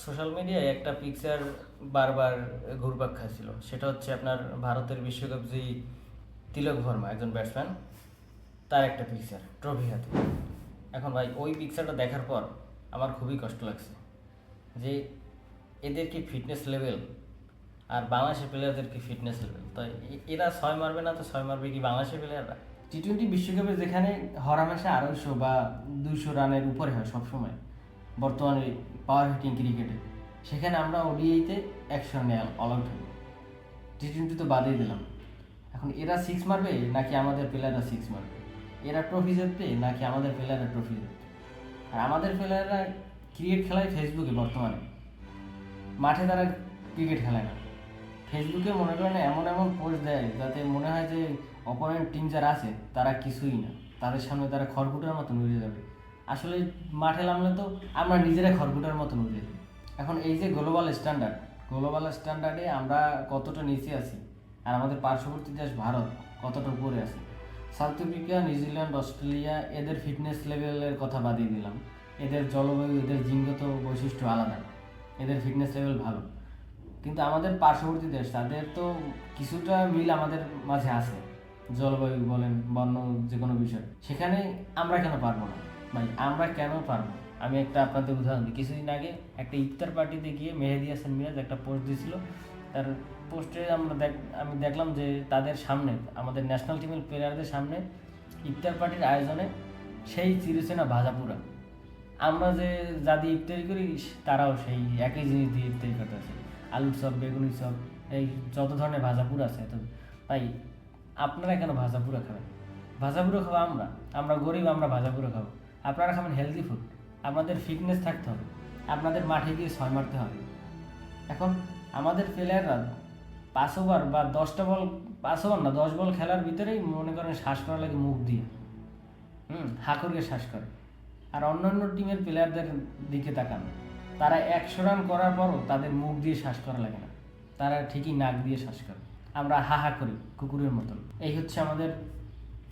Social মিডিয়ায় একটা picture বারবার ঘুরপাক খাচ্ছিল, সেটা হচ্ছে আপনার ভারতের বিশ্বকাপ যেই তিলক ভার্মা একজন ব্যাটসম্যান, তার একটা পিকচার ট্রফি হাতে। এখন ভাই ওই পিকচারটা দেখার পর আমার খুবই কষ্ট লাগছে যে এদের কি ফিটনেস লেভেল আর বাংলাদেশের প্লেয়ারদের কি ফিটনেস লেভেল। তো এরা ছয় মারবে না তো ছয় মারবে কি বাংলাদেশের প্লেয়াররা? টি-20 বিশ্বকাপে যেখানে হরহামেশা 250 বা 200 রানের উপরে হয় সবসময় বর্তমানে পাওয়ার হিটিং ক্রিকেটে, সেখানে আমরা ওডিআইতে 100 রানে অল আউট হব। টি-20 তো বাদেই দিলাম। এখন এরা সিক্স মারবে নাকি আমাদের প্লেয়াররা সিক্স মারবে? এরা ট্রফি জিতবে নাকি আমাদের প্লেয়াররা ট্রফি জিতবে? আর আমাদের প্লেয়াররা ক্রিকেট খেলায় ফেসবুকে বর্তমানে, মাঠে তারা ক্রিকেট খেলায় না। ফেসবুকে মনে করেন এমন এমন পোস্ট দেয় যাতে মনে হয় যে অপোনেন্ট টিম যারা আছে তারা কিছুই না, তাদের সামনে তারা খড়কুটার মতন উড়ে যাবে। আসলে মাঠে নামলে তো আমরা নিজেরা খড়কুটার মতন উড়ে যাই। এখন এই যে গ্লোবাল স্ট্যান্ডার্ডে আমরা কতটা নিচে আছি, আর আমাদের পার্শ্ববর্তী দেশ ভারত কতটা উপরে আছে। সাউথ আফ্রিকা, নিউজিল্যান্ড, অস্ট্রেলিয়া এদের ফিটনেস লেভেলের কথা বাদিয়ে দিলাম। এদের জলবায়ু, এদের জিনগত বৈশিষ্ট্য আলাদা, এদের ফিটনেস লেভেল ভালো। কিন্তু আমাদের পার্শ্ববর্তী দেশ, তাদের তো কিছুটা মিল আমাদের মাঝে আছে, জলবায়ু বলেন, বন্য যে কোনো বিষয়। সেখানে আমরা কেন পারবো না ভাই? আমরা কেন পারবো? আমি একটা আপনাদের উদাহরণ দিই। কিছুদিন আগে একটা ইফতার পার্টিতে গিয়ে মেহেদী হাসান মিরাজ একটা পোস্ট দিয়েছিল। তার পোস্টে আমি দেখলাম যে তাদের সামনে, আমাদের ন্যাশনাল টিমের প্লেয়ারদের সামনে ইফতার পার্টির আয়োজনে সেই চিরচেনা ভাজাপুরা, আমরা যে যা দিয়ে ইফতারি করি তারাও সেই একই জিনিস দিয়ে ইফতারি করতেছে। আলুর চপ, বেগুনি চপ, এই যত ধরনের ভাজাপুরা আছে। তো তাই আপনারা কেন ভাজাপুরা খাবেন? ভাজাপুরা খাবো আমরা, আমরা গরিব, আমরা ভাজাপুরা খাবো। আপনারা খাবেন হেলদি ফুড। আপনাদের ফিটনেস থাকতে হবে, আপনাদের মাঠে গিয়ে ছয় মারতে হবে। এখন আমাদের প্লেয়াররা 5 ওভার বা 10টা বল, 5 ওভার না 10 বল খেলার ভিতরেই মনে করেন শ্বাস করা লাগে মুখ দিয়ে, হাঁকুড়িয়ে শ্বাস করে। আর অন্যান্য টিমের প্লেয়ারদের দিকে তাকান, তারা 100 রান করার পরও তাদের মুখ দিয়ে শ্বাস করা লাগে না, তারা ঠিকই নাক দিয়ে শ্বাস করে। আমরা হা হা করি কুকুরের মতন। এই হচ্ছে আমাদের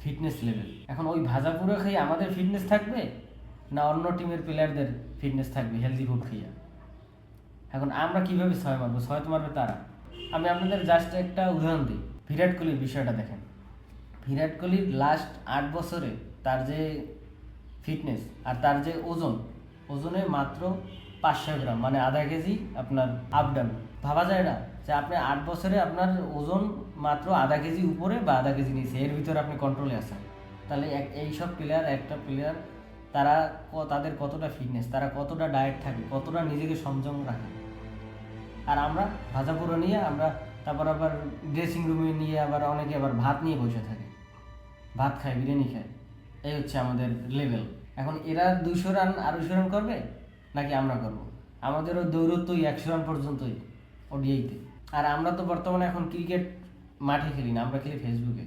ফিটনেস লেভেল। এখন ওই ভাজা পুরো খেয়ে আমাদের ফিটনেস থাকবে, না অন্য টিমের প্লেয়ারদের ফিটনেস থাকবে হেলদি ফুড খাইয়া? এখন আমরা কিভাবে ছয় মারবো? ছয় তো মারবে তারা। আমি আপনাদের জাস্ট একটা উদাহরণ দিই। বিরাট কোহলির বিষয়টা দেখেন। বিরাট কোহলির লাস্ট 8 বছরে তার যে ফিটনেস আর তার যে ওজনে মাত্র 500 গ্রাম, মানে আধা কেজি আপনার আপ ডাউন। ভাবা যায় না যে আপনি 8 বছরে আপনার ওজন মাত্র আধা কেজি উপরে বা আধা কেজি নিচে, এর ভিতরে আপনি কন্ট্রোলে আছেন। তাহলে এইসব প্লেয়ার, একটা প্লেয়ার, তারা তাদের কতটা ফিটনেস, তারা কতটা ডায়েট থাকে, কতটা নিজেকে সংযম রাখে। আর আমরা ভাজা পুরো নিয়ে আমরা তারপর আবার ড্রেসিং রুমে নিয়ে আবার অনেকে আবার ভাত নিয়ে বসে থাকে, ভাত খায়, বিরিয়ানি খায়। এই হচ্ছে আমাদের লেভেল। এখন এরা 200 রান 250 রান করবে নাকি আমরা করব? আমাদেরও দৌড়ত্বই 100 রান পর্যন্তই ওডিআইতে। আর আমরা তো বর্তমানে এখন ক্রিকেট মাঠে খেলি না, আমরা খেলি ফেসবুকে।